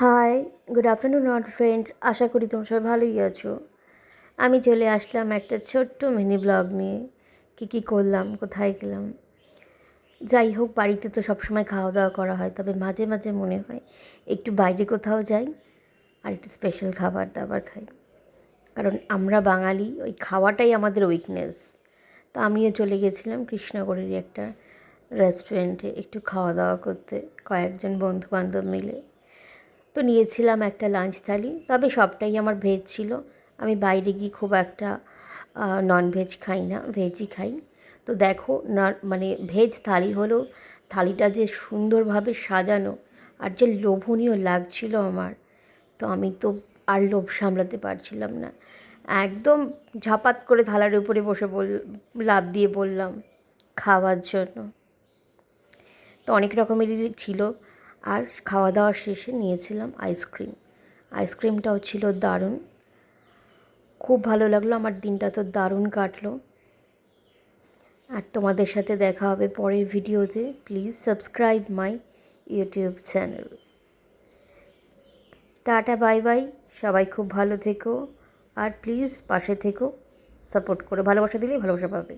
High, good afternoon not friend. আশা করি তোমরা সবাই ভালোই আছো। আমি চলে আসলাম একটা ছোট্ট মিনি ব্লগ নিয়ে। কী করলাম, কোথায় গেলাম। যাই হোক, বাড়িতে তো সবসময় খাওয়া দাওয়া করা হয়, তবে মাঝে মাঝে মনে হয় একটু বাইরে কোথাও যাই আর একটু স্পেশাল খাবার দাবার খাই। কারণ আমরা বাঙালি, ওই খাওয়াটাই আমাদের উইকনেস। তো আমিও চলে গেছিলাম কৃষ্ণনগরেরই একটা রেস্টুরেন্টে একটু খাওয়া দাওয়া করতে, কয়েকজন বন্ধুবান্ধব মিলে। তো নিয়েছিলাম একটা লাঞ্চ থালি, তবে সবটাই আমার ভেজ ছিল। আমি বাইরে গিয়ে খুব একটা ননভেজ খাই না, ভেজই খাই। তো দেখো না, মানে ভেজ থালি হলো, থালিটা যে সুন্দরভাবে সাজানো আর যে লোভনীয় লাগছিল আমার, তো আমি তো আর লোভ সামলাতে পারছিলাম না। একদম ঝাপাত করে থালার উপরে বসে লাফ দিয়ে বললাম খাওয়ার জন্য। তো অনেক রকমেরই ছিল। আর খাওয়া দাওয়া শেষে নিয়েছিলাম আইসক্রিম। আইসক্রিমটাও ছিল দারুণ, খুব ভালো লাগলো। আমার দিনটা তো দারুণ কাটলো। আর তোমাদের সাথে দেখা হবে পরের ভিডিওতে। Please subscribe my YouTube channel. Tata, bye bye. সবাই খুব ভালো থেকো, আর প্লিজ পাশে থেকো, সাপোর্ট করো। ভালোবাসা দিলেই ভালোবাসা পাবে।